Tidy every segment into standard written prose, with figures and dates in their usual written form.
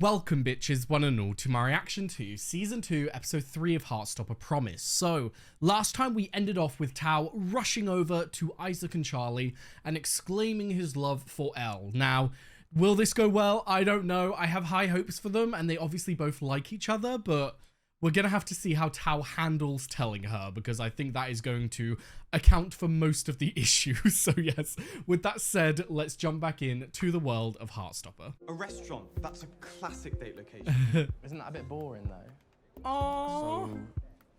Welcome bitches, one and all, to my reaction to Season 2, Episode 3 of Heartstopper Promise. So, last time we ended off with Tao rushing over to Isaac and Charlie and exclaiming his love for Elle. Now, will this go well? I don't know. I have high hopes for them, and they obviously both like each other, but we're going to have to see how Tao handles telling her, because I think that is going to account for most of the issues. So yes, with that said, let's jump back in to the world of Heartstopper. A restaurant, that's a classic date location. Isn't that a bit boring though? Oh. So...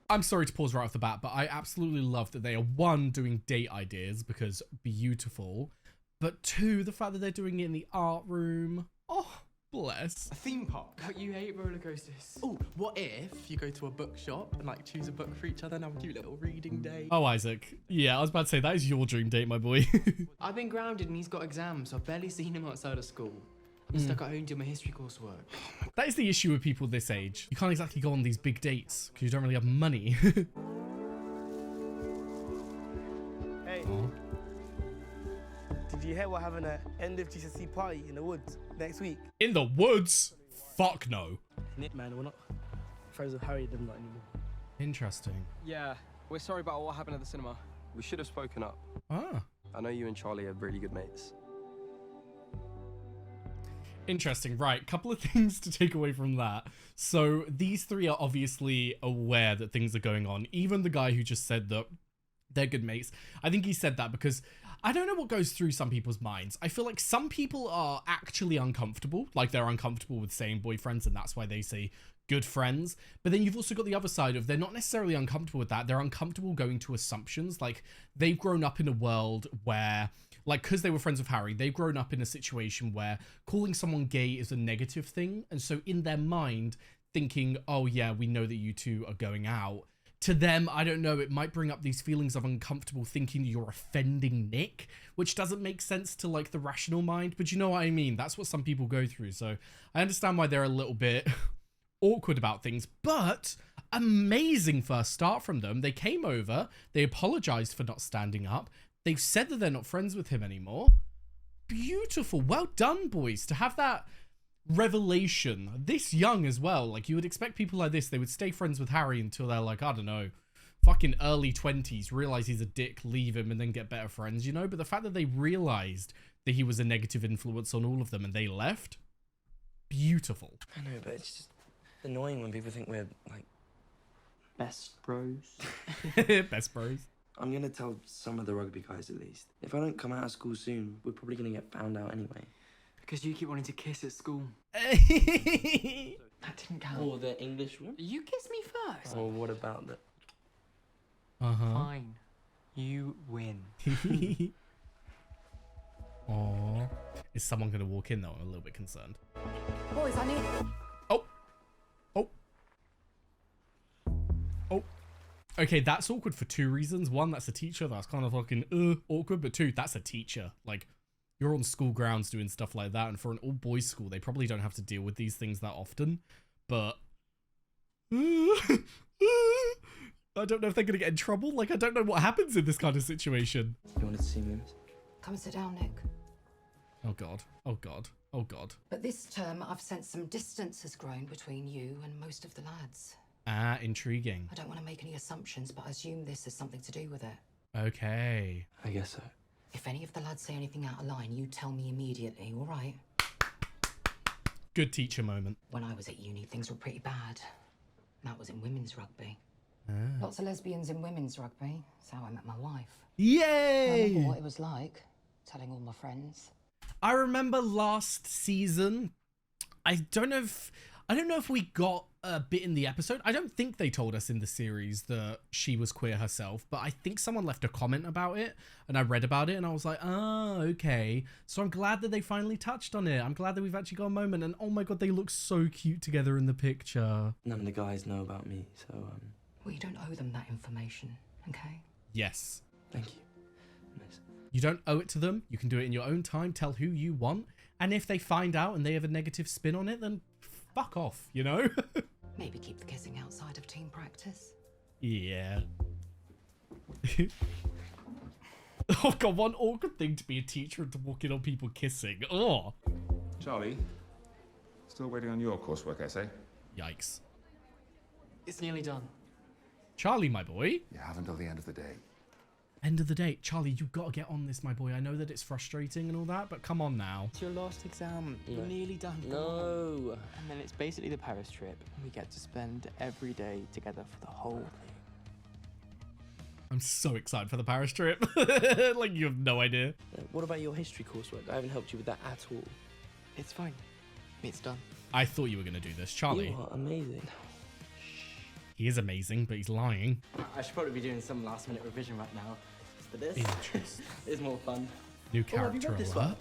I'm sorry to pause right off the bat, but I absolutely love that they are, one, doing date ideas because beautiful, but two, the fact that they're doing it in the art room. Oh, bless. A theme park. But you hate roller coasters. Oh, what if you go to a bookshop and like choose a book for each other and have a cute little reading day? Oh, Isaac. Yeah, I was about to say, that is your dream date, my boy. I've been grounded and he's got exams, so I've barely seen him outside of school. I've been stuck at home doing my history coursework. That is the issue with people this age. You can't exactly go on these big dates because you don't really have money. Hey, did you hear we're having an end of GCSE party in the woods next week? In the woods? Fuck no. Nick, man, we're not friends with Harry them not anymore. Interesting. Yeah, we're sorry about what happened at the cinema. We should have spoken up. Ah. I know you and Charlie are really good mates. Interesting. Right, couple of things to take away from that. So these three are obviously aware that things are going on. Even the guy who just said that they're good mates, I think he said that because I don't know what goes through some people's minds. I feel like some people are actually uncomfortable, like they're uncomfortable with saying boyfriends, and that's why they say good friends. But then you've also got the other side of they're not necessarily uncomfortable with that. They're uncomfortable going to assumptions. Like they've grown up in a world where, like, because they were friends with Harry, they've grown up in a situation where calling someone gay is a negative thing. And so in their mind, thinking, oh yeah, we know that you two are going out. To them, I don't know, it might bring up these feelings of uncomfortable thinking you're offending Nick, which doesn't make sense to like the rational mind, but you know what I mean? That's what some people go through. So I understand why they're a little bit awkward about things, but amazing first start from them. They came over, they apologized for not standing up. They've said that they're not friends with him anymore. Beautiful. Well done, boys, to have that revelation this young as well. Like, you would expect people like this, they would stay friends with Harry until they're like, I don't know, fucking early 20s, realize he's a dick, leave him, and then get better friends, you know? But the fact that they realized that he was a negative influence on all of them and they left, beautiful. I know, but it's just annoying when people think we're like Best bros. Best bros. I'm gonna tell some of the rugby guys at least. If I don't come out of school soon, we're probably gonna get found out anyway. Because you keep wanting to kiss at school. That didn't count. Or the English one? You kissed me first. Or what about the... Fine. You win. Aww. Is someone going to walk in though? I'm a little bit concerned. Boys, I need... Oh. Oh. Oh. Okay, that's awkward for two reasons. One, that's a teacher. That's kind of fucking awkward. But two, that's a teacher. Like, you're on school grounds doing stuff like that. And for an all-boys school, they probably don't have to deal with these things that often. But... I don't know if they're going to get in trouble. Like, I don't know what happens in this kind of situation. You wanted to see me, miss? Come sit down, Nick. Oh, God. Oh, God. Oh, God. But this term, I've sensed some distance has grown between you and most of the lads. Ah, intriguing. I don't want to make any assumptions, but I assume this has something to do with it. Okay. I guess so. If any of the lads say anything out of line, you tell me immediately, all right? Good teacher moment. When I was at uni, things were pretty bad. That was in women's rugby. Ah. Lots of lesbians in women's rugby. That's how I met my wife. I Yay! remember what it was like, telling all my friends. I remember last season, I don't know if we got a bit in the episode. I don't think they told us in the series that she was queer herself, but I think someone left a comment about it and I read about it and I was like, oh, okay. So I'm glad that they finally touched on it. I'm glad that we've actually got a moment, and oh my God, they look so cute together in the picture. None of the guys know about me, so, Well, you don't owe them that information, okay? Yes. thank you, miss. You don't owe it to them. You can do it in your own time, tell who you want. And if they find out and they have a negative spin on it, then fuck off, you know? Maybe keep the kissing outside of team practice. Yeah. Oh God, one awkward thing to be a teacher and to walk in on people kissing. Oh. Charlie, Still waiting on your coursework essay? Yikes. It's nearly done. Charlie, my boy. You have until the end of the day. End of the day. Charlie, you've got to get on this, my boy. I know that it's frustrating and all that, but come on now. It's your last exam. You're nearly done. No. And then it's basically the Paris trip. We get to spend every day together for the whole thing. I'm so excited for the Paris trip. Like, you have no idea. What about your history coursework? I haven't helped you with that at all. It's fine. It's done. I thought you were going to do this. Charlie. You are amazing. He is amazing, but he's lying. I should probably be doing some last-minute revision right now. But this Interesting. is more fun. New Oh, have you character read this alert. one?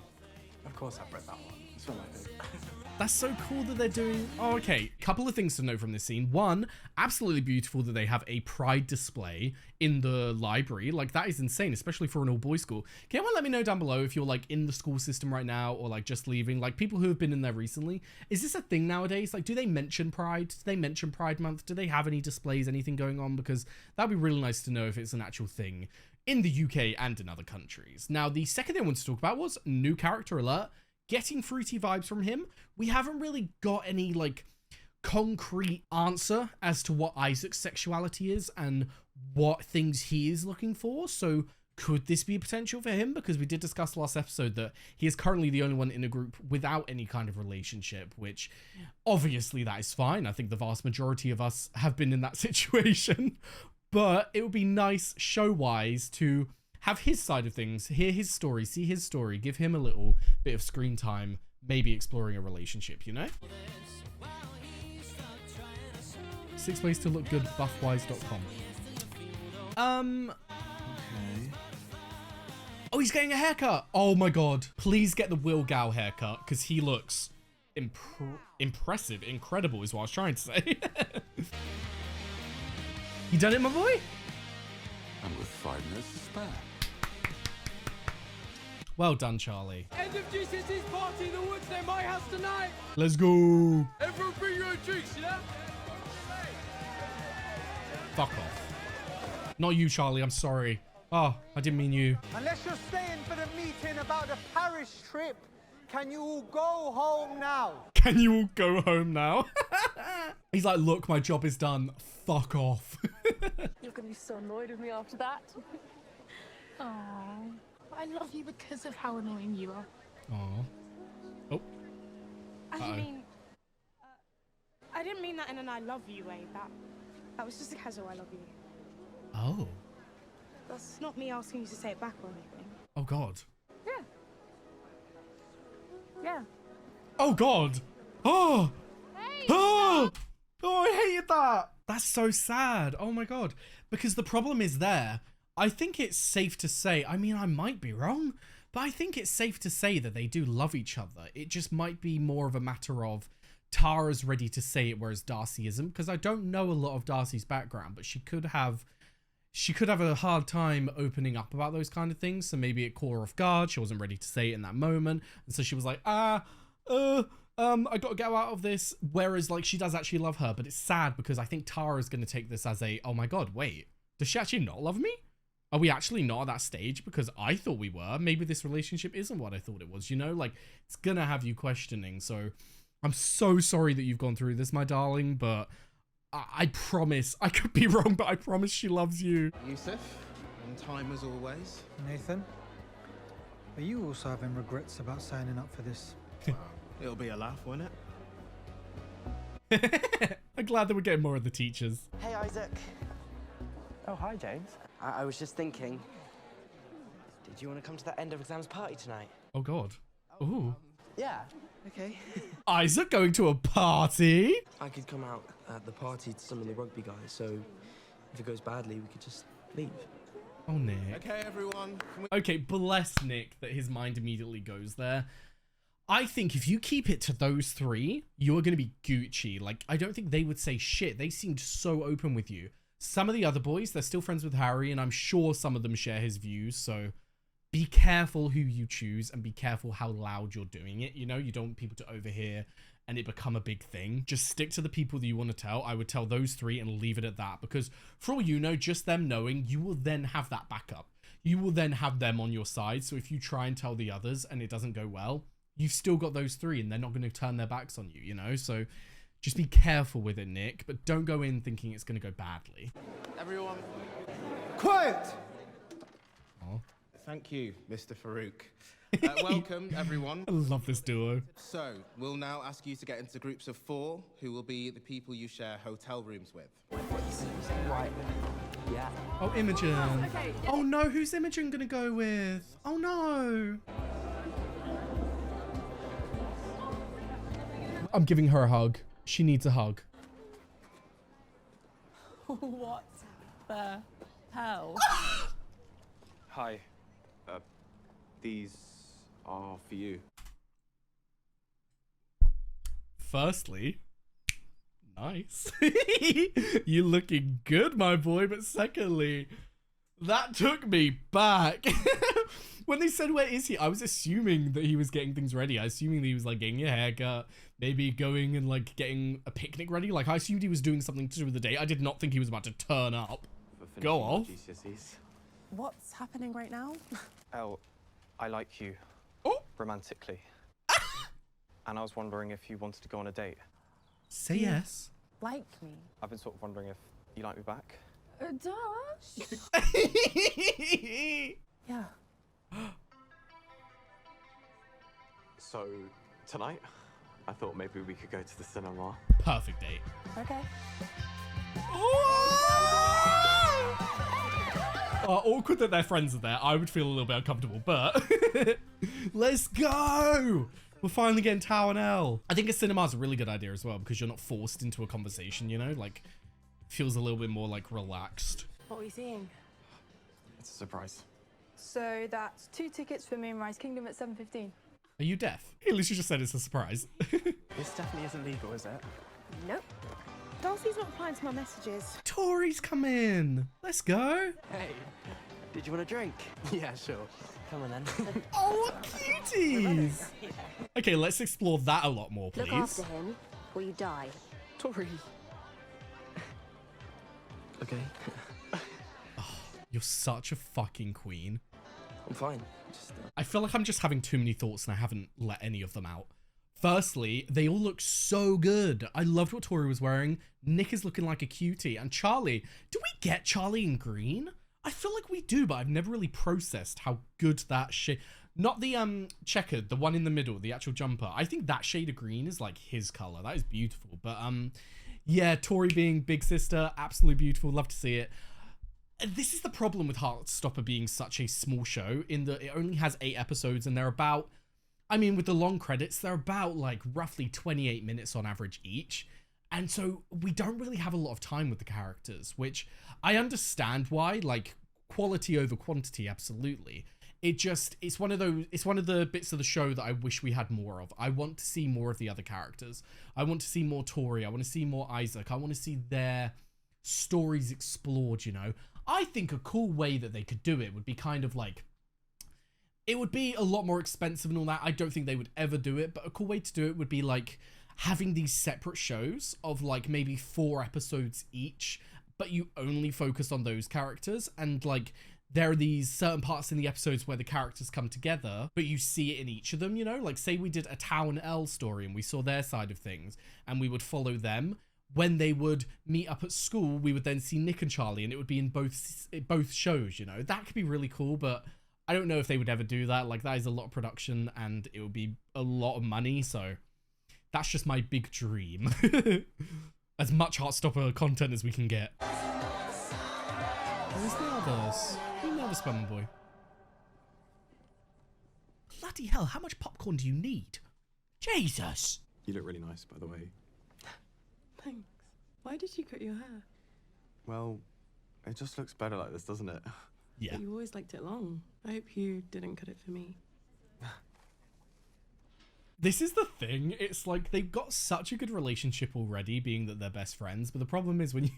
Of course I've read that one. It's one of my favorites. That's so cool that they're doing... Oh, okay. Couple of things to know from this scene. One, absolutely beautiful that they have a pride display in the library. Like, that is insane, especially for an all-boys school. Can anyone let me know down below if you're, like, in the school system right now or, like, just leaving? Like, people who have been in there recently. Is this a thing nowadays? Like, do they mention Pride? Do they mention Pride Month? Do they have any displays, anything going on? Because that'd be really nice to know if it's an actual thing in the UK and in other countries. Now, the second thing I wanted to talk about was new character alert. Getting fruity vibes from him. We haven't really got any, like, concrete answer as to what Isaac's sexuality is and what things he is looking for. So could this be a potential for him? Because we did discuss last episode that he is currently the only one in a group without any kind of relationship, which obviously that is fine. I think the vast majority of us have been in that situation. But it would be nice show-wise to have his side of things, hear his story, see his story, give him a little bit of screen time, maybe exploring a relationship, you know? 6 ways to look good, buffwise.com. Okay. Oh, he's getting a haircut. Oh my God. Please get the Will Gow haircut, because he looks impressive, incredible is what I was trying to say. You done it, my boy? And with 5 minutes to spare. Well done, Charlie. End of GCSE's party in the woods near my house tonight. Let's go. Everyone bring your own drinks, yeah? Fuck off. Not you, Charlie. I'm sorry. Oh, I didn't mean you. Unless you're staying for the meeting about the Paris trip, can you all go home now? Can you all go home now? He's like, look, my job is done. Fuck off. You're gonna be so annoyed with me after that. Aww. I love you because of how annoying you are. Aww. Oh. I didn't mean that in an I love you way. That was just a casual I love you. Oh. That's not me asking you to say it back or anything. Oh, God. Yeah. Yeah. Oh, God. Oh. Hey! Oh. Oh, I hated that. That's so sad. Oh, my God. Because the problem is there. I think it's safe to say, I mean, I might be wrong, but I think it's safe to say that they do love each other. It just might be more of a matter of Tara's ready to say it, whereas Darcy isn't, because I don't know a lot of Darcy's background, but she could have a hard time opening up about those kind of things. So maybe it caught her off guard. She wasn't ready to say it in that moment. And so she was like, I got to get out of this. Whereas like she does actually love her, but it's sad because I think Tara's going to take this as a, oh my God, wait, does she actually not love me? Are we actually not at that stage? Because I thought we were. Maybe this relationship isn't what I thought it was, you know? Like, it's gonna have you questioning. So, I'm so sorry that you've gone through this, my darling, but I promise, I could be wrong, but I promise she loves you. Yusuf, on time as always. Nathan, are you also having regrets about signing up for this? It'll be a laugh, won't it? I'm glad that we're getting more of the teachers. Hey, Isaac. Oh, hi, James. I was just thinking, did you want to come to that end of exams party tonight? Oh, God. Ooh. Yeah. Okay. Isaac going to a party? I could come out at the party to some of the rugby guys, so if it goes badly, we could just leave. Oh, Nick. Okay, everyone. Okay, bless Nick that his mind immediately goes there. I think if you keep it to those three, you're going to be Gucci. Like, I don't think they would say shit. They seemed so open with you. Some of the other boys, they're still friends with Harry, and I'm sure some of them share his views, so be careful who you choose and be careful how loud you're doing it. You know, you don't want people to overhear and it become a big thing. Just stick to the people that you want to tell. I would tell those three and leave it at that, because for all you know, just them knowing, you will then have that backup. You will then have them on your side, so if you try and tell the others and it doesn't go well, you've still got those three and they're not going to turn their backs on you, you know? So just be careful with it, Nick, but don't go in thinking it's going to go badly. Everyone. Quiet! Oh. Thank you, Mr. Farouk. Welcome, everyone. I love this duo. So, we'll now ask you to get into groups of 4, who will be the people you share hotel rooms with. Right. Yeah. Oh, Imogen. Okay, yeah. Oh no, who's Imogen going to go with? Oh no. I'm giving her a hug. She needs a hug. What the hell? Hi. These are for you. Firstly, nice. You looking good, my boy. But secondly, that took me back. When they said, where is he? I was assuming that he was getting things ready. I assuming that he was like getting a haircut, maybe going and like getting a picnic ready. Like I assumed he was doing something to do with the date. I did not think he was about to turn up. Go off. GCSEs. What's happening right now? Elle, I like you. Oh. Romantically. And I was wondering if you wanted to go on a date. Say yes. Like me? I've been sort of wondering if you like me back. Duh. Yeah. So, tonight, I thought maybe we could go to the cinema. Perfect date. Okay. Awkward that their friends are there. I would feel a little bit uncomfortable, but let's go. We're finally getting Tao and Elle. I think a cinema is a really good idea as well because you're not forced into a conversation, you know? Like, feels a little bit more like relaxed. What are we seeing? It's a surprise. So that's 2 tickets for Moonrise Kingdom at 7:15. Are you deaf? At least you just said it's a surprise. This definitely isn't legal, is it? Nope. Darcy's not replying to my messages. Tori's come in. Let's go. Hey, did you want a drink? Yeah, sure. Come on then. Oh, cuties. Okay, let's explore that a lot more, please. Look after him, or you die. Tori. Okay. You're such a fucking queen. I'm fine. Just, I feel like I'm just having too many thoughts and I haven't let any of them out. Firstly, they all look so good. I loved what Tori was wearing. Nick is looking like a cutie. And Charlie, do we get Charlie in green? I feel like we do, but I've never really processed how good that shade... Not the checkered, the one in the middle, the actual jumper. I think that shade of green is like his color. That is beautiful. But yeah, Tori being big sister, absolutely beautiful. Love to see it. This is the problem with Heartstopper being such a small show in that it only has 8 episodes and they're about... I mean, with the long credits, they're about like roughly 28 minutes on average each. And so we don't really have a lot of time with the characters, which I understand why, like quality over quantity, absolutely. It's one of the bits of the show that I wish we had more of. I want to see more of the other characters. I want to see more Tori. I want to see more Isaac. I want to see their stories explored, you know. I think a cool way that they could do it would be kind of like, it would be a lot more expensive and all that. I don't think they would ever do it, but a cool way to do it would be like having these separate shows of like maybe 4 episodes each, but you only focus on those characters. And like, there are these certain parts in the episodes where the characters come together, but you see it in each of them, you know? Like say we did a Tao and Elle story and we saw their side of things and we would follow them. When they would meet up at school, we would then see Nick and Charlie and it would be in both shows, you know? That could be really cool, but I don't know if they would ever do that. Like that is a lot of production and it would be a lot of money. So that's just my big dream. As much Heartstopper content as we can get. Where's the others? Who's the other Spelman boy? Bloody hell, how much popcorn do you need? Jesus! You look really nice, by the way. Thanks. Why did you cut your hair? Well, it just looks better like this, doesn't it? Yeah. You always liked it long. I hope you didn't cut it for me. This is the thing. It's like they've got such a good relationship already, being that they're best friends. But the problem is when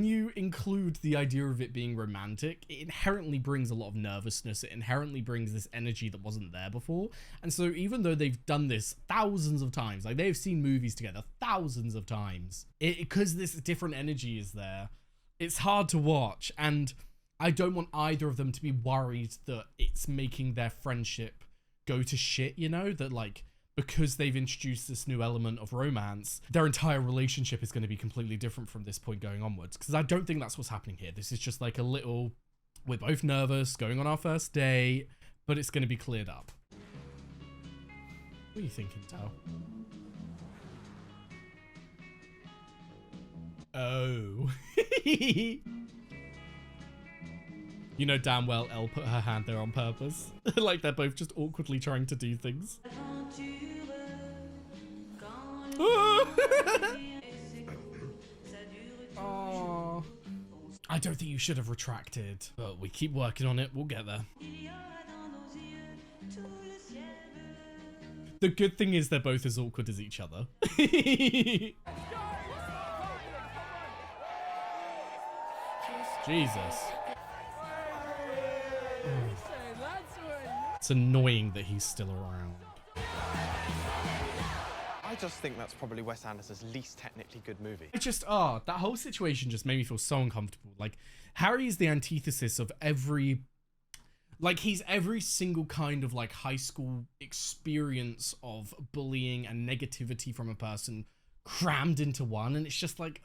you include the idea of it being romantic, it inherently brings a lot of nervousness. It inherently brings this energy that wasn't there before. And so even though they've done this thousands of times, like they've seen movies together thousands of times, because this different energy is there, it's hard to watch. And I don't want either of them to be worried that it's making their friendship go to shit, you know, that like, because they've introduced this new element of romance, their entire relationship is going to be completely different from this point going onwards. Because I don't think that's what's happening here. This is just like a little, we're both nervous, going on our first date, but it's going to be cleared up. What are you thinking, Tao? Oh. You know damn well Elle put her hand there on purpose. Like they're both just awkwardly trying to do things. Oh. I don't think you should have retracted, but we keep working on it. We'll get there. The good thing is they're both as awkward as each other. Jesus. It's annoying that he's still around. I just think that's probably Wes Anderson's least technically good movie. It just, that whole situation just made me feel so uncomfortable. Like, Harry is the antithesis of every, like, he's every single kind of, like, high school experience of bullying and negativity from a person crammed into one. And it's just like,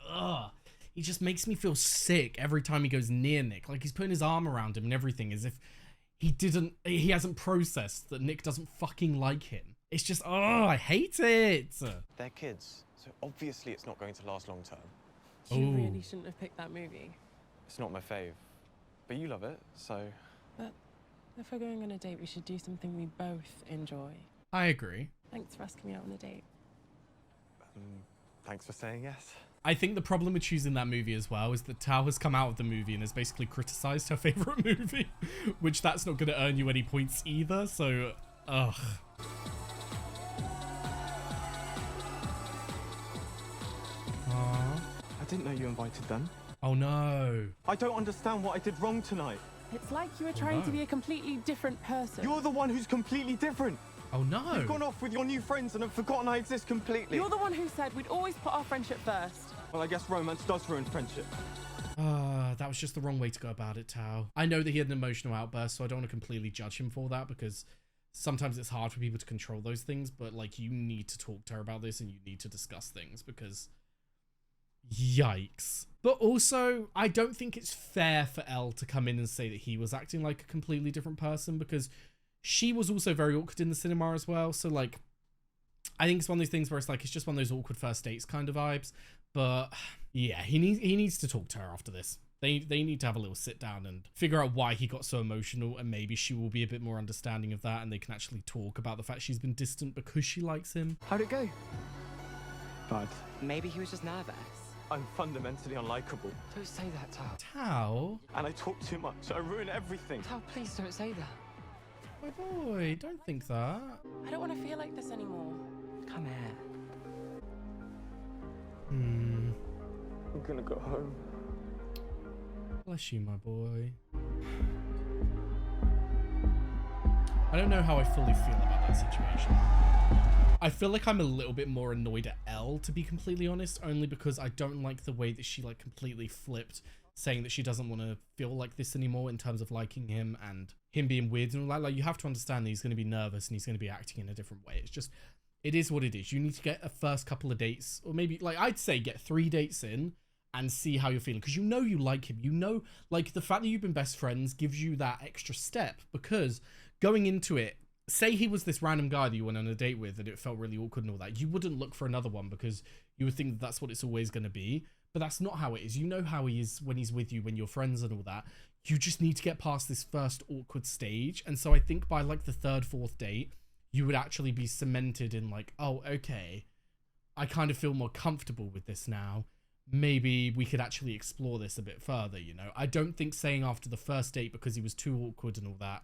he just makes me feel sick every time he goes near Nick. Like, he's putting his arm around him and everything as if he hasn't processed that Nick doesn't fucking like him. It's just, I hate it. They're kids, so obviously it's not going to last long term. You really shouldn't have picked that movie. It's not my fave, but you love it, so... But if we're going on a date, we should do something we both enjoy. I agree. Thanks for asking me out on a date. Thanks for saying yes. I think the problem with choosing that movie as well is that Tao has come out of the movie and has basically criticized her favorite movie, which that's not going to earn you any points either, so, ugh. I didn't know you invited them. Oh no. I don't understand what I did wrong tonight. It's like you were trying to be a completely different person. You're the one who's completely different. Oh no. You've gone off with your new friends and have forgotten I exist completely. You're the one who said we'd always put our friendship first. Well, I guess romance does ruin friendship. That was just the wrong way to go about it, Tao. I know that he had an emotional outburst, so I don't want to completely judge him for that, because sometimes it's hard for people to control those things, but like, you need to talk to her about this and you need to discuss things, because yikes. But also, I don't think it's fair for Elle to come in and say that he was acting like a completely different person, because she was also very awkward in the cinema as well. So like, I think it's one of those things where it's like, it's just one of those awkward first dates kind of vibes. But yeah, he needs to talk to her after this. They need to have a little sit down and figure out why he got so emotional, and maybe she will be a bit more understanding of that, and they can actually talk about the fact she's been distant because she likes him. How'd it go? Bad. Maybe he was just nervous. I'm fundamentally unlikable. Don't say that, Tao. Tao? And I talk too much. I ruin everything. Tao, please don't say that. My boy, don't think that. I don't want to feel like this anymore. Come here. I'm gonna go home. Bless you, my boy. I don't know how I fully feel about that situation. I feel like I'm a little bit more annoyed at Elle, to be completely honest, only because I don't like the way that she like completely flipped, saying that she doesn't want to feel like this anymore in terms of liking him and him being weird and all that. Like, you have to understand that he's going to be nervous and he's going to be acting in a different way. It's just, it is what it is. You need to get a first couple of dates, or maybe, like, I'd say get 3 dates in and see how you're feeling, because you know you like him. You know, like, the fact that you've been best friends gives you that extra step, because going into it, say he was this random guy that you went on a date with and it felt really awkward and all that, you wouldn't look for another one because you would think that that's what it's always going to be. But that's not how it is. You know how he is when he's with you, when you're friends and all that. You just need to get past this first awkward stage. And so I think by like the 3rd, 4th date, you would actually be cemented in like, oh, okay, I kind of feel more comfortable with this now. Maybe we could actually explore this a bit further, you know? I don't think saying after the first date, because he was too awkward and all that,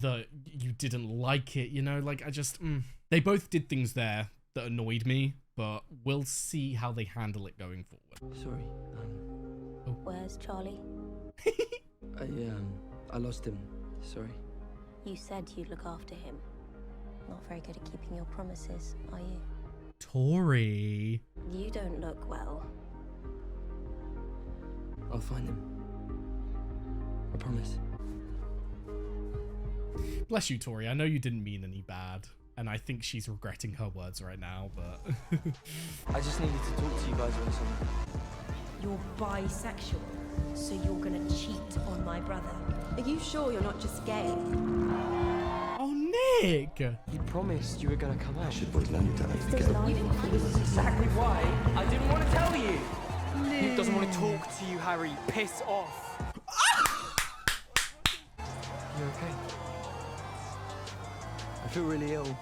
that you didn't like it, you know? Like, I just, they both did things there that annoyed me, but we'll see how they handle it going forward. Sorry. Where's Charlie? I lost him. Sorry. You said you'd look after him. Not very good at keeping your promises, are you? Tori. You don't look well. I'll find him. I promise. Bless you, Tori. I know you didn't mean any bad. And I think she's regretting her words right now, but... I just needed to talk to you guys about something. You're bisexual, so you're gonna cheat on my brother. Are you sure you're not just gay? Oh, Nick! You promised you were gonna come out. I should wait long to let you go. This is exactly why I didn't want to tell you. Nick doesn't want to talk to you, Harry. Piss off. You okay? I feel really ill.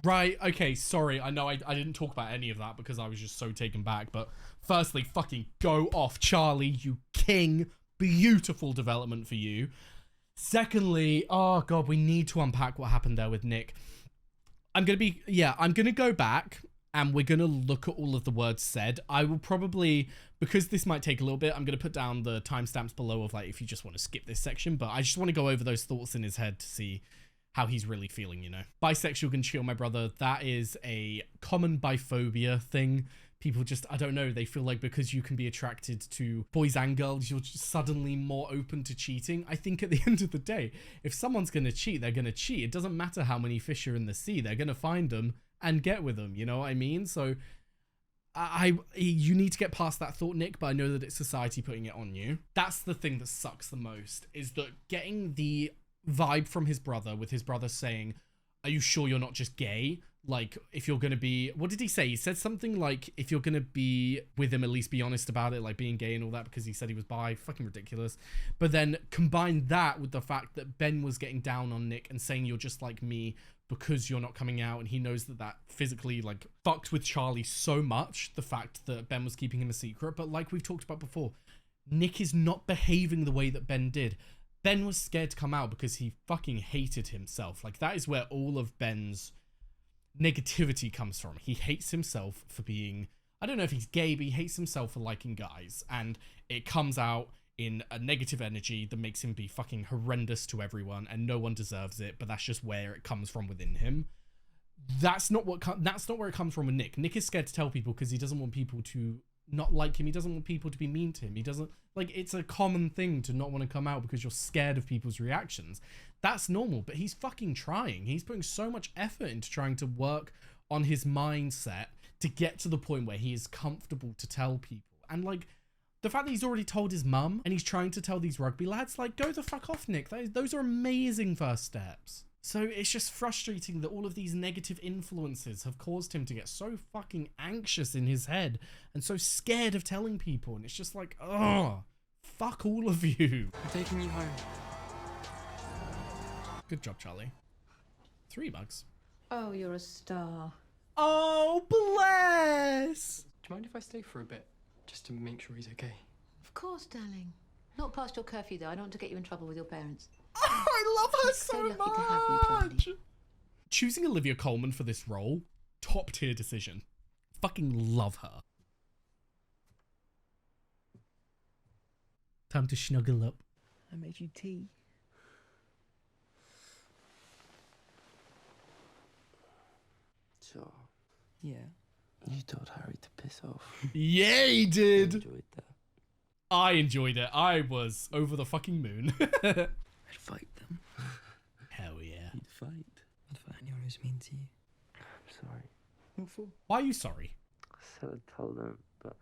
Right, okay, sorry. I know I didn't talk about any of that because I was just so taken back. But firstly, fucking go off, Charlie, you king. Beautiful development for you. Secondly, oh God, we need to unpack what happened there with Nick. I'm going to go back and we're going to look at all of the words said. I will probably, because this might take a little bit, I'm going to put down the timestamps below of like, if you just want to skip this section, but I just want to go over those thoughts in his head to see how he's really feeling, you know. Bisexual can cheat on my brother. That is a common biphobia thing. People just, I don't know, they feel like because you can be attracted to boys and girls, you're just suddenly more open to cheating. I think at the end of the day, if someone's going to cheat, they're going to cheat. It doesn't matter how many fish are in the sea. They're going to find them and get with them, you know what I mean? So you need to get past that thought, Nick, but I know that it's society putting it on you. That's the thing that sucks the most, is that getting the vibe from his brother, with his brother saying, are you sure you're not just gay? Like, if you're gonna be, what did he say? He said something like, if you're gonna be with him, at least be honest about it, like being gay and all that, because he said he was bi. Fucking ridiculous. But then combine that with the fact that Ben was getting down on Nick and saying you're just like me because you're not coming out, and he knows that that physically like fucked with Charlie so much, the fact that Ben was keeping him a secret. But like we've talked about before, Nick is not behaving the way that Ben did. Ben was scared to come out because he fucking hated himself. Like, that is where all of Ben's negativity comes from. He hates himself for being, I don't know if he's gay, but he hates himself for liking guys. And it comes out in a negative energy that makes him be fucking horrendous to everyone, and no one deserves it, but that's just where it comes from within him. That's not where it comes from with Nick. Nick is scared to tell people because he doesn't want people to not like him. He doesn't want people to be mean to him. He doesn't, like, it's a common thing to not want to come out because you're scared of people's reactions. That's normal, but he's fucking trying. He's putting so much effort into trying to work on his mindset to get to the point where he is comfortable to tell people. And like, the fact that he's already told his mum and he's trying to tell these rugby lads, like, go the fuck off, Nick. Those are amazing first steps. So it's just frustrating that all of these negative influences have caused him to get so fucking anxious in his head and so scared of telling people. And it's just like, oh, fuck all of you. I'm taking you home. Good job, Charlie. $3. Oh, you're a star. Oh, bless. Do you mind if I stay for a bit? Just to make sure he's okay. Of course, darling. Not past your curfew, though. I don't want to get you in trouble with your parents. Oh, I love her so so lucky to have you, Charlie. Choosing Olivia Colman for this role, top tier decision. Fucking love her. Time to snuggle up. I made you tea. So, yeah. You told Harry to piss off. Yeah, he did. I enjoyed that. I enjoyed it. I was over the fucking moon. I'd fight them. Hell yeah. You'd fight. I'd fight anyone who's mean to you. I'm sorry. What for? Why are you sorry? I said I'd tell them, but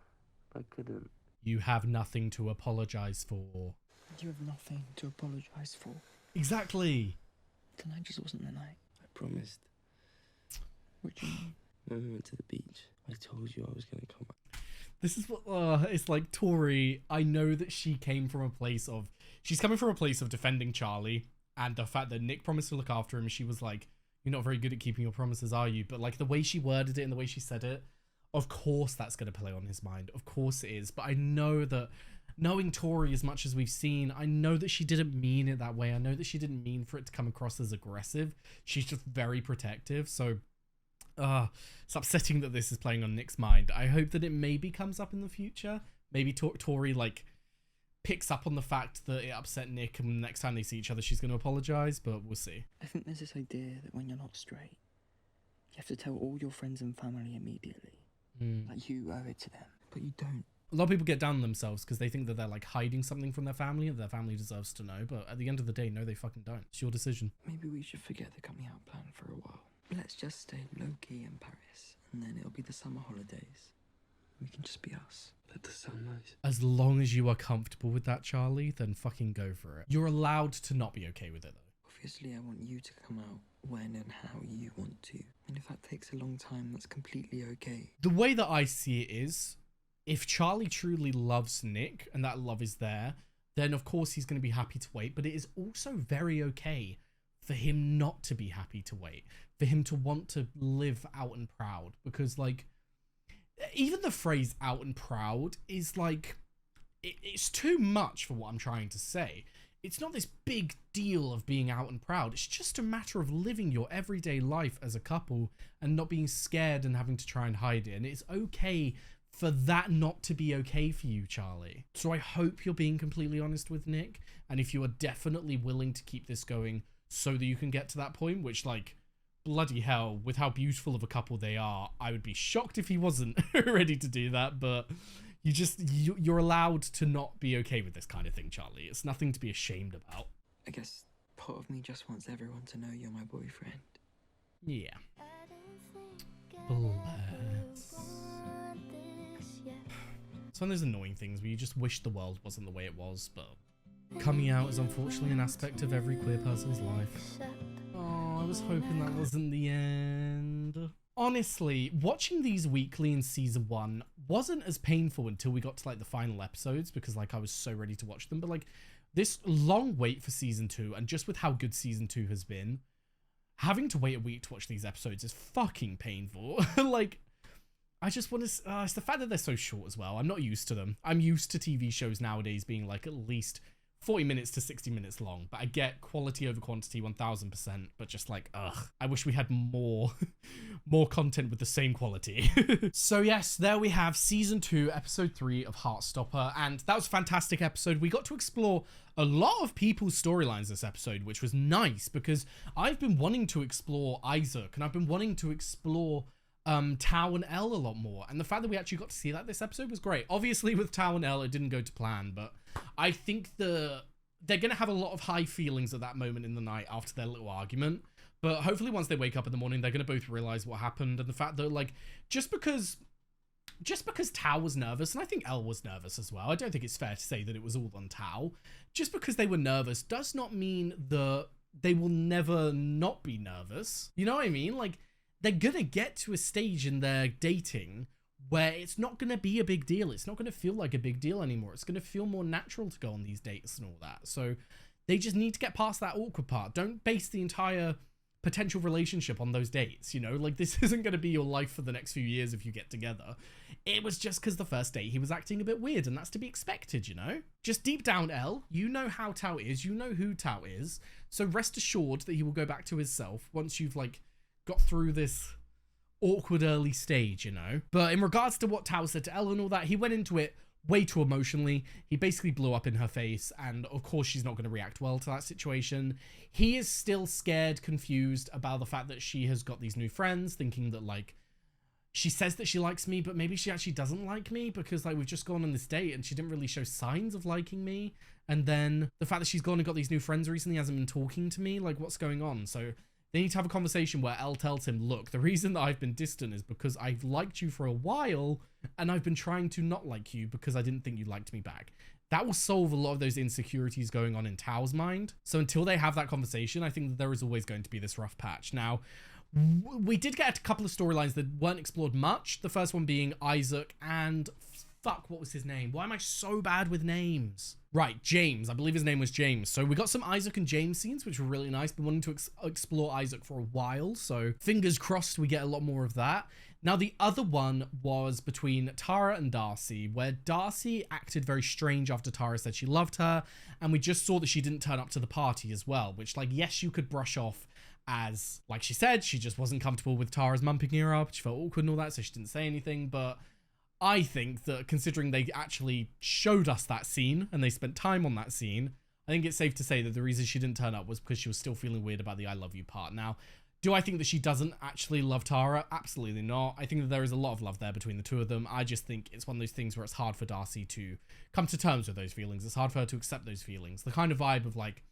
I couldn't. You have nothing to apologize for. You have nothing to apologize for. Exactly. Tonight just wasn't the night. I promised. What do you mean? When we went to the beach, I told you I was going to come back. This is what, it's like, Tori, I know that she's coming from a place of defending Charlie, and the fact that Nick promised to look after him, she was like, you're not very good at keeping your promises, are you? But like the way she worded it and the way she said it, of course that's going to play on his mind. Of course it is. But I know that, knowing Tori as much as we've seen, I know that she didn't mean it that way. I know that she didn't mean for it to come across as aggressive. She's just very protective. So it's upsetting that this is playing on Nick's mind. I hope that it maybe comes up in the future. Maybe Tori like picks up on the fact that it upset Nick, and the next time they see each other she's going to apologize, but we'll see. I think there's this idea that when you're not straight, you have to tell all your friends and family immediately. Like you owe it to them, but you don't. A lot of people get down on themselves because they think that they're like hiding something from their family and their family deserves to know. But at the end of the day, no, they fucking don't. It's your decision. Maybe we should forget the coming out plan for a while. Let's just stay low-key in Paris, and then it'll be the summer holidays. We can just be us. Let the sun rise. As long as you are comfortable with that, Charlie, then fucking go for it. You're allowed to not be okay with it, though. Obviously, I want you to come out when and how you want to. And if that takes a long time, that's completely okay. The way that I see it is, if Charlie truly loves Nick and that love is there, then of course he's going to be happy to wait. But it is also very okay for him not to be happy to wait. For him to want to live out and proud. Because, like, even the phrase out and proud is like, it's too much for what I'm trying to say. It's not this big deal of being out and proud. It's just a matter of living your everyday life as a couple and not being scared and having to try and hide it. And it's okay for that not to be okay for you, Charlie. So I hope you're being completely honest with Nick. And if you are definitely willing to keep this going so that you can get to that point, which, like, bloody hell, with how beautiful of a couple they are, I would be shocked if he wasn't ready to do that. But you're allowed to not be okay with this kind of thing, Charlie. It's nothing to be ashamed about. I guess part of me just wants everyone to know you're my boyfriend. Yeah. Bless. Some of those annoying things where you just wish the world wasn't the way it was, but coming out is unfortunately an aspect of every queer person's life. Oh, I was hoping that wasn't the end. Honestly, watching these weekly in season 1 wasn't as painful until we got to like the final episodes, because like I was so ready to watch them. But like this long wait for season 2, and just with how good season 2 has been, having to wait a week to watch these episodes is fucking painful. Like, I just want to, it's the fact that they're so short as well. I'm not used to them. I'm used to TV shows nowadays being like at least 40 minutes to 60 minutes long, but I get quality over quantity 1000%, but just like, ugh, I wish we had more content with the same quality. So yes, there we have season 2, episode 3 of Heartstopper, and that was a fantastic episode. We got to explore a lot of people's storylines this episode, which was nice, because I've been wanting to explore Isaac, and I've been wanting to explore Tao and Elle a lot more, and the fact that we actually got to see that this episode was great. Obviously with Tao and Elle it didn't go to plan, but I think they're gonna have a lot of high feelings at that moment in the night after their little argument, but hopefully once they wake up in the morning they're gonna both realize what happened. And the fact that like just because Tao was nervous, and I think Elle was nervous as well, I don't think it's fair to say that it was all on Tao. Just because they were nervous does not mean that they will never not be nervous, you know what I mean? Like, they're gonna get to a stage in their dating where it's not gonna be a big deal. It's not gonna feel like a big deal anymore. It's gonna feel more natural to go on these dates and all that. So they just need to get past that awkward part. Don't base the entire potential relationship on those dates, you know? Like, this isn't gonna be your life for the next few years if you get together. It was just because the first date he was acting a bit weird, and that's to be expected, you know? Just deep down, Elle, you know how Tao is. You know who Tao is. So rest assured that he will go back to his self once you've, like, got through this awkward early stage, you know? But in regards to what Tao said to Elle and all that, he went into it way too emotionally. He basically blew up in her face, and of course she's not going to react well to that situation. He is still scared, confused about the fact that she has got these new friends, thinking that, like, she says that she likes me, but maybe she actually doesn't like me, because, like, we've just gone on this date and she didn't really show signs of liking me. And then the fact that she's gone and got these new friends recently, hasn't been talking to me, like, what's going on? So they need to have a conversation where Elle tells him, look, the reason that I've been distant is because I've liked you for a while, and I've been trying to not like you because I didn't think you liked me back. That will solve a lot of those insecurities going on in Tao's mind. So until they have that conversation, I think that there is always going to be this rough patch. Now, we did get a couple of storylines that weren't explored much. The first one being Isaac and... fuck, what was his name? Why am I so bad with names? Right, James. I believe his name was James. So we got some Isaac and James scenes, which were really nice. Been wanting to explore Isaac for a while, so fingers crossed we get a lot more of that. Now, the other one was between Tara and Darcy, where Darcy acted very strange after Tara said she loved her, and we just saw that she didn't turn up to the party as well, which, like, yes, you could brush off as, like she said, she just wasn't comfortable with Tara's mumping her up. She felt awkward and all that, so she didn't say anything, but I think that considering they actually showed us that scene and they spent time on that scene, I think it's safe to say that the reason she didn't turn up was because she was still feeling weird about the I love you part. Now, Do I think that she doesn't actually love Tara? Absolutely not. I think that there is a lot of love there between the two of them. I just think it's one of those things where it's hard for Darcy to come to terms with those feelings. It's hard for her to accept those feelings. The kind of vibe of like,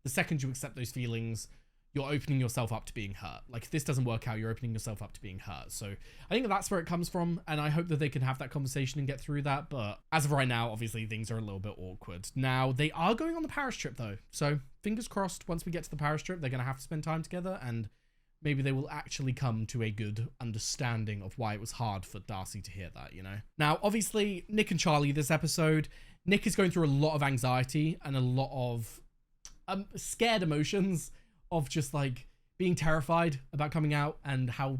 the second you accept those feelings, you're opening yourself up to being hurt. Like, if this doesn't work out, you're opening yourself up to being hurt. So I think that's where it comes from, and I hope that they can have that conversation and get through that. But as of right now, obviously things are a little bit awkward. Now, they are going on the Paris trip though, so fingers crossed, once we get to the Paris trip, they're going to have to spend time together, and maybe they will actually come to a good understanding of why it was hard for Darcy to hear that, you know? Now, obviously, Nick and Charlie this episode, Nick is going through a lot of anxiety and a lot of scared emotions of just like being terrified about coming out and how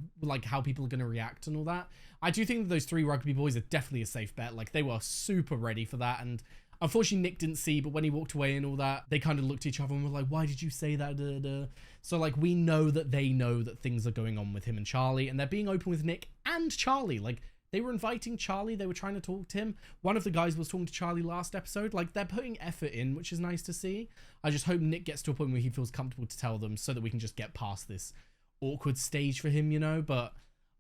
people are going to react and all that. I do think that those 3 rugby boys are definitely a safe bet. Like, they were super ready for that, and unfortunately Nick didn't see, but when he walked away and all that, they kind of looked at each other and were like, why did you say that? So like, we know that they know that things are going on with him and Charlie, and they're being open with Nick and Charlie. Like, they were inviting Charlie, they were trying to talk to him. One of the guys was talking to Charlie last episode. Like, they're putting effort in, which is nice to see. I just hope Nick gets to a point where he feels comfortable to tell them so that we can just get past this awkward stage for him, you know? But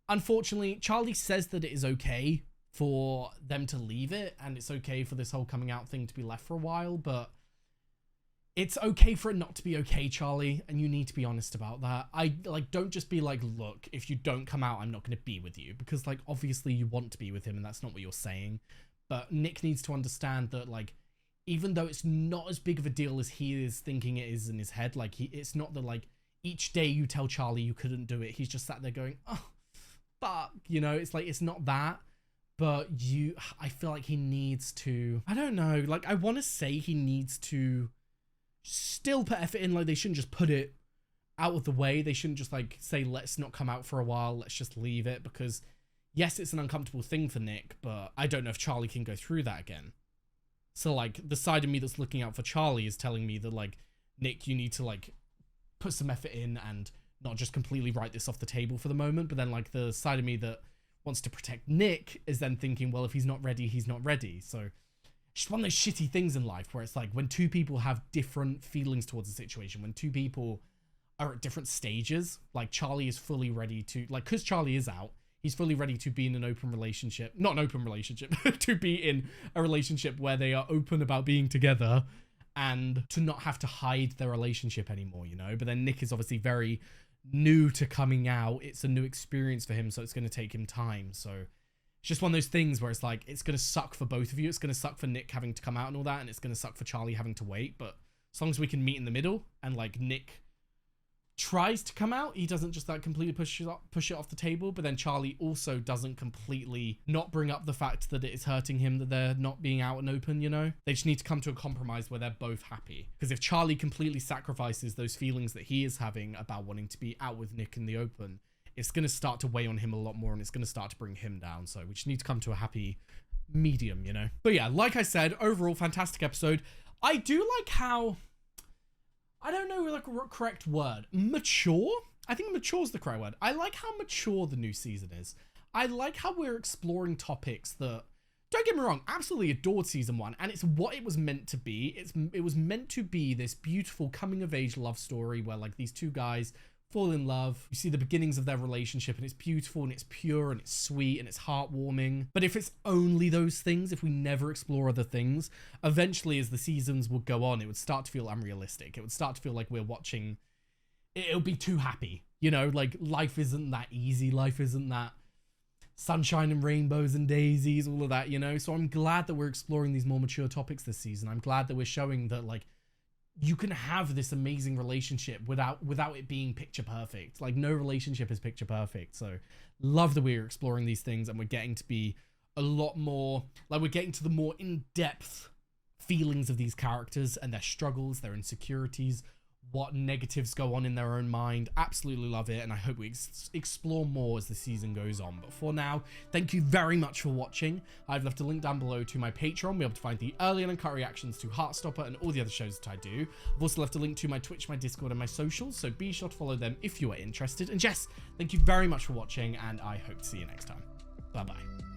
unfortunately, Charlie says that it is okay for them to leave it, and it's okay for this whole coming out thing to be left for a while, but it's okay for it not to be okay, Charlie, and you need to be honest about that. Don't just be like, look, if you don't come out, I'm not going to be with you, because like, obviously you want to be with him and that's not what you're saying. But Nick needs to understand that, like, even though it's not as big of a deal as he is thinking it is in his head, like, it's not that like each day you tell Charlie you couldn't do it, he's just sat there going, oh fuck, you know? It's like, it's not that. But I feel like he needs to, I don't know, like, I want to say he needs to still put effort in. Like, they shouldn't just put it out of the way. They shouldn't just like say, let's not come out for a while, let's just leave it, because yes, it's an uncomfortable thing for Nick, but I don't know if Charlie can go through that again. So like, the side of me that's looking out for Charlie is telling me that like, Nick, you need to like put some effort in and not just completely write this off the table for the moment. But then like, the side of me that wants to protect Nick is then thinking, well, if he's not ready, he's not ready. So it's just one of those shitty things in life where it's like, when two people have different feelings towards a situation, when two people are at different stages, like Charlie is fully ready to, like, because Charlie is out, he's fully ready to be in an open relationship, not an open relationship, to be in a relationship where they are open about being together and to not have to hide their relationship anymore, you know? But then Nick is obviously very new to coming out. It's a new experience for him, so it's going to take him time. So it's just one of those things where it's like, it's going to suck for both of you. It's going to suck for Nick having to come out and all that, and it's going to suck for Charlie having to wait. But as long as we can meet in the middle and like Nick tries to come out, he doesn't just like completely push it off the table, but then Charlie also doesn't completely not bring up the fact that it is hurting him that they're not being out and open, you know? They just need to come to a compromise where they're both happy. Because if Charlie completely sacrifices those feelings that he is having about wanting to be out with Nick in the open, it's going to start to weigh on him a lot more, and it's going to start to bring him down. So we just need to come to a happy medium, you know? But yeah, like I said, overall, fantastic episode. I do like how, I don't know like a correct word, mature? I think mature is the correct word. I like how mature the new season is. I like how we're exploring topics that, don't get me wrong, absolutely adored season 1, and it's what it was meant to be. It was meant to be this beautiful coming of age love story where like these two guys fall in love. You see the beginnings of their relationship, and it's beautiful and it's pure and it's sweet and it's heartwarming. But if it's only those things, if we never explore other things, eventually as the seasons will go on, it would start to feel unrealistic. It would start to feel like we're watching, it'll be too happy, you know? Like, life isn't that easy, life isn't that sunshine and rainbows and daisies, all of that, you know? So I'm glad that we're exploring these more mature topics this season. I'm glad that we're showing that like, you can have this amazing relationship without it being picture perfect. Like, no relationship is picture perfect. So love that we're exploring these things, and we're getting to be a lot more, like, we're getting to the more in-depth feelings of these characters and their struggles, their insecurities, what negatives go on in their own mind. Absolutely love it, and I hope we explore more as the season goes on. But for now, thank you very much for watching. I've left a link down below to my Patreon. Be able to find the early and uncut reactions to Heartstopper and all the other shows that I do. I've also left a link to my Twitch, my Discord, and my socials, so be sure to follow them if you are interested. And Jess, thank you very much for watching, and I hope to see you next time. Bye bye.